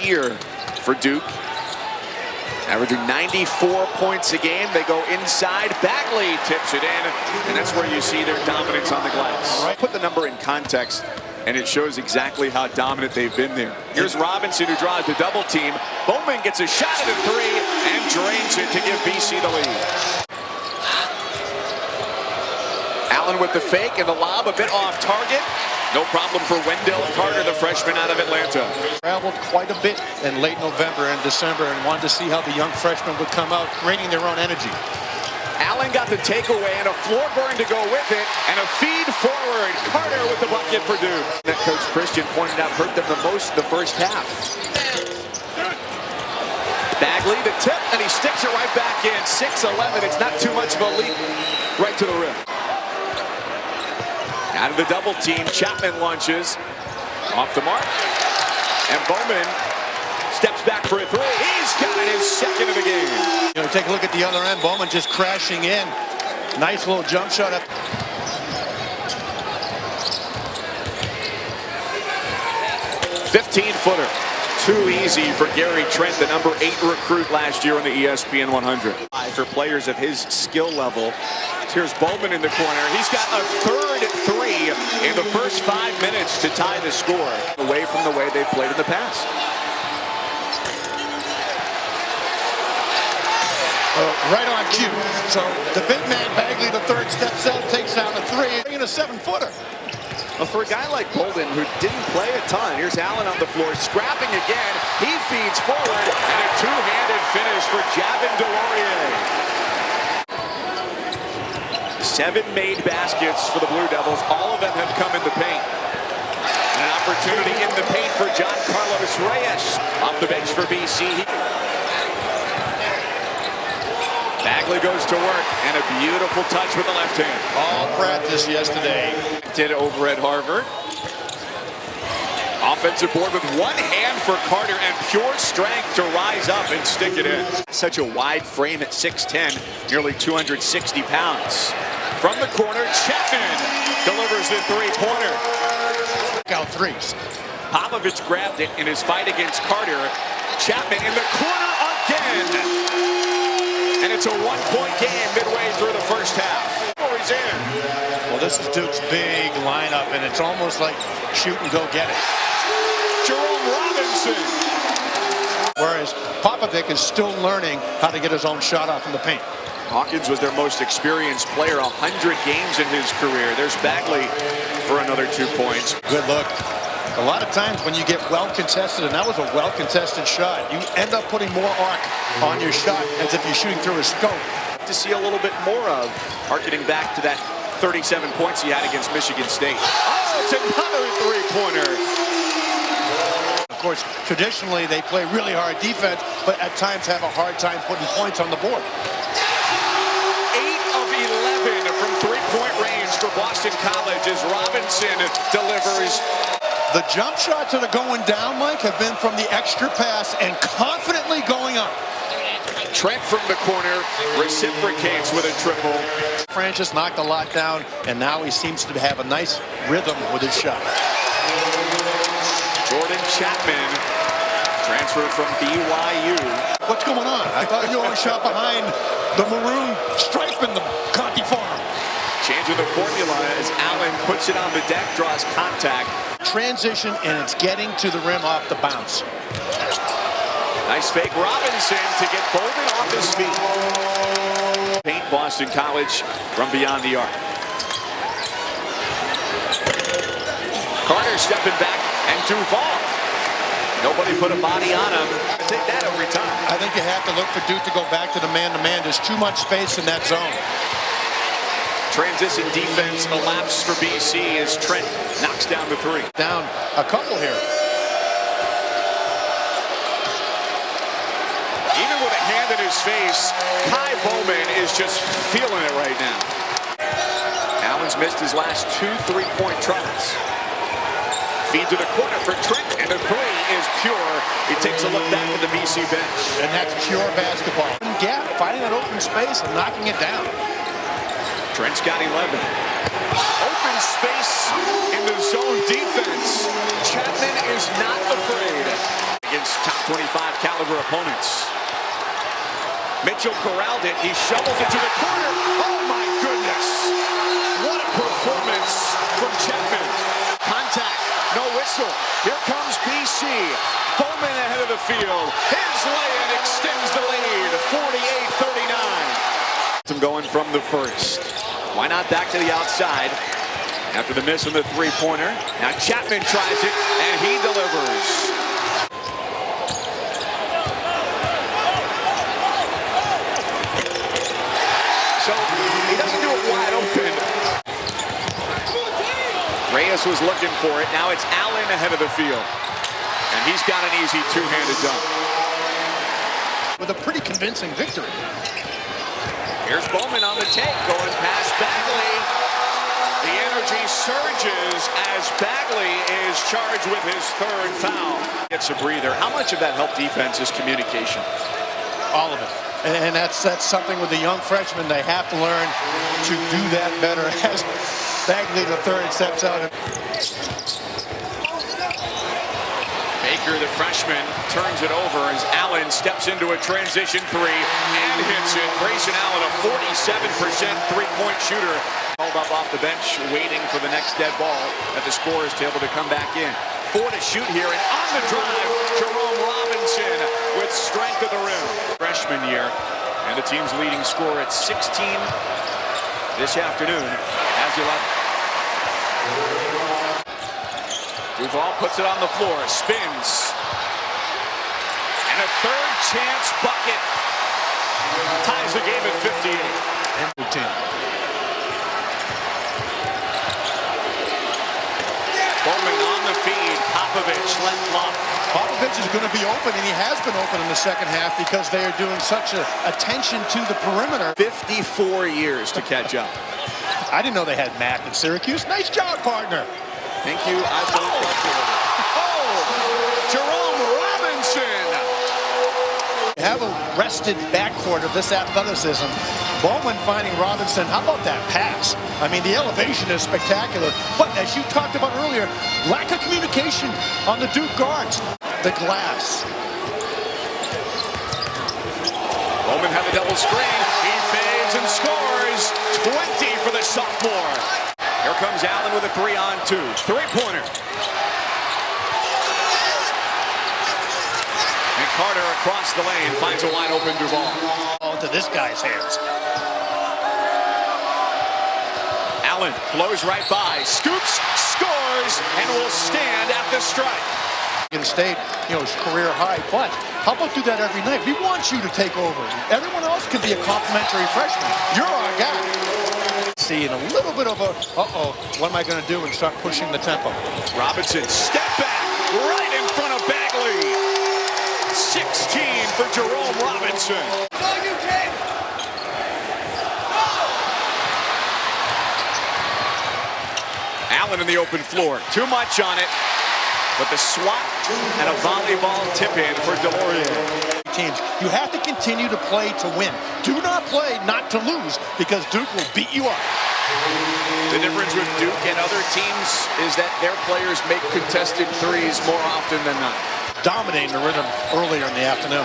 year for Duke. Averaging 94 points a game. They go inside. Bagley tips it in, and that's where you see their dominance on the glass. Right. Put the number in context, and it shows exactly how dominant they've been there. Here's Robinson, who draws the double team. Bowman gets a shot at a three and drains it to give BC the lead. Allen with the fake and the lob, a bit off target. No problem for Wendell Carter, the freshman out of Atlanta. Traveled quite a bit in late November and December and wanted to see how the young freshmen would come out, bringing their own energy. Allen got the takeaway and a floor burn to go with it, and a feed forward. Carter with the bucket for Duke. That Coach Christian pointed out hurt them the most in the first half. Bagley, the tip, and he sticks it right back in. 6-11, it's not too much of a leap right to the rim. Out of the double team, Chapman launches off the mark, and Bowman steps back for a three. He's got it, his second of the game. You know, take a look at the other end. Bowman just crashing in. Nice little jump shot up. "15-footer. Too easy for Gary Trent, the number 8 recruit last year on the ESPN 100. For players of his skill level. Here's Bowman in the corner. He's got a third three in the first 5 minutes to tie the score, away from the way they've played in the past. Right on cue. So the big man Bagley, the third, steps out, takes down a three, bringing a 7-footer. Well, for a guy like Bolden, who didn't play a ton, here's Allen on the floor, scrapping again. He feeds forward, and a two-handed finish for Javin DeLaurier. 7 made baskets for the Blue Devils. All of them have come in the paint. And an opportunity in the paint for John Carlos Reyes off the bench for BC. Bagley goes to work, and a beautiful touch with the left hand. All practice yesterday. Did over at Harvard. Offensive board with one hand for Carter and pure strength to rise up and stick it in. Such a wide frame at 6'10", nearly 260 pounds. From the corner, Chapman delivers the three-pointer. Out threes. Popovich grabbed it in his fight against Carter. Chapman in the corner again. And it's a one-point game midway through the first half. Oh, he's in. Well, this is Duke's big lineup, and it's almost like shoot and go get it. Jerome Robinson. Whereas Popovich is still learning how to get his own shot off in the paint. Hawkins was their most experienced player, 100 games in his career. There's Bagley for another 2 points. Good look. A lot of times when you get well contested, and that was a well contested shot, you end up putting more arc on your shot as if you're shooting through a scope. To see a little bit more of, harkening back to that 37 points he had against Michigan State. Oh, it's another three-pointer. Of course, traditionally they play really hard defense, but at times have a hard time putting points on the board. 8 of 11 from three-point range for Boston College as Robinson delivers. The jump shots that are going down, Mike, have been from the extra pass and confidently going up. Trent from the corner reciprocates with a triple. Francis knocked a lot down, and now he seems to have a nice rhythm with his shot. Jordan Chapman, transfer from BYU. What's going on? I thought you always shot behind the maroon stripe in the Conti Farm. Changing the formula as Allen puts it on the deck, draws contact. Transition, and it's getting to the rim off the bounce. Nice fake Robinson to get Bolden off his feet. Paint Boston College from beyond the arc. Carter stepping back and Duval. Nobody put a body on him. I take that every time. I think you have to look for Duke to go back to the man-to-man. There's too much space in that zone. Transition defense elapsed for BC as Trent knocks down the three. Down a couple here. Even with a hand in his face, Kai Bowman is just feeling it right now. Allen's missed his last 2 three-point tries. Feed to the corner for Trent, and the three is pure. He takes a look back at the BC bench. And that's pure basketball. Gap, finding that open space and knocking it down. Trent's got 11. Open space in the zone defense. Chapman is not afraid. Against top 25 caliber opponents. Mitchell corralled it. He shovels it to the corner. Oh, my goodness. What a performance from Chapman. Contact. No whistle. Here comes BC. Bowman ahead of the field. His lay-in extends the lead. 48-39. I'm going from the first. Why not back to the outside? After the miss on the three-pointer. Now Chapman tries it, and he delivers. So he doesn't do it wide open. Reyes was looking for it. Now it's Allen ahead of the field. And he's got an easy two-handed dunk. With a pretty convincing victory. Here's Bowman on the take, going past Bagley. The energy surges as Bagley is charged with his third foul. Gets a breather. How much of that helped defense is communication? All of it. And that's something with the young freshmen. They have to learn to do that better as Bagley, the third, steps out. Baker, the freshman, turns it over as Allen steps into a transition three and hits it. Grayson Allen, a 47% three-point shooter. Held up off the bench, waiting for the next dead ball at the scorer's table to come back in. 4 to shoot here, and on the drive, Jerome Robinson with strength of the rim. Freshman year, and the team's leading scorer at 16 this afternoon has 11. Duval puts it on the floor, spins, and a third chance bucket ties the game at 58. Bowman on the feed, Popovich left block. Popovich is going to be open, and he has been open in the second half because they are doing such attention to the perimeter. 54 years to catch up. I didn't know they had Mac in Syracuse. Nice job, partner. Thank you. Jerome Robinson. Have a rested backcourt of this athleticism. Bowman finding Robinson. How about that pass? I mean, the elevation is spectacular. But as you talked about earlier, lack of communication on the Duke guards. The glass. Bowman had the double screen. He fades and scores. 20 for the sophomore. Here comes Allen with a 3-on-2. Three-pointer. And Carter across the lane finds a wide-open Duval. Into this guy's hands. Allen blows right by, scoops, scores, and will stand at the strike. In state, his career high, but how about do that every night? We want you to take over. Everyone else can be a complimentary freshman. You're our guy. See, and a little bit of a, what am I going to do, and start pushing the tempo. Robinson, step back, right in front of Bagley. 16 for Jerome Robinson. Allen in the open floor. Too much on it. But the swat and a volleyball tip-in for Delorier. Teams, you have to continue to play to win. Do not play not to lose, because Duke will beat you up. The difference with Duke and other teams is that their players make contested threes more often than not. Dominating the rhythm earlier in the afternoon.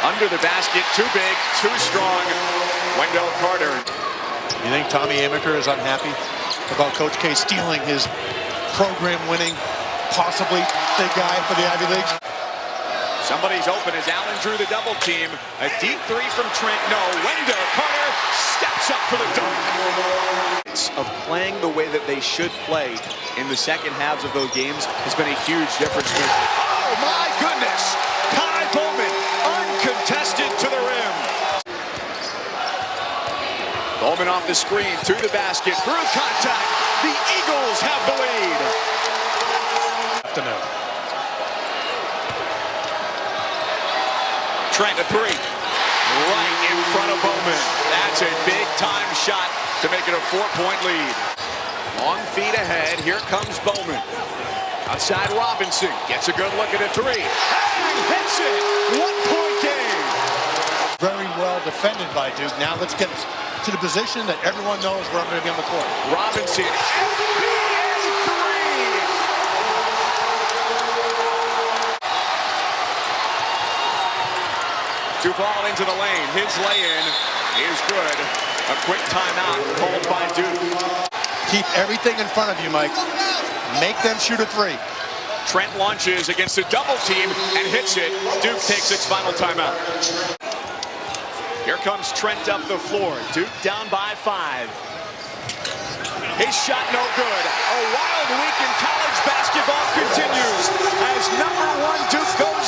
Under the basket, too big, too strong. Wendell Carter. You think Tommy Amaker is unhappy about Coach K stealing his program-winning, possibly big guy for the Ivy League? Somebody's open as Allen drew the double team. A deep three from Trent. No, Wendell Carter steps up for the dunk. Of playing the way that they should play in the second halves of those games has been a huge difference. Oh my goodness! Kai Bowman, uncontested to the rim. Bowman off the screen, to the basket, through contact. The Eagles have the lead. Afternoon. Trent, a three. Right in front of Bowman. That's a big-time shot to make it a 4-point lead. Long feet ahead. Here comes Bowman. Outside Robinson. Gets a good look at a three. And hits it. 1-point game. Very well defended by Duke. Now let's get to the position that everyone knows where I'm going to be on the court. Robinson, NBA 3. Duval into the lane. His lay-in is good. A quick timeout called by Duke. Keep everything in front of you, Mike. Make them shoot a three. Trent launches against a double team and hits it. Duke takes its final timeout. Here comes Trent up the floor. Duke down by 5. His shot no good. A wild week in college basketball continues as #1 Duke goes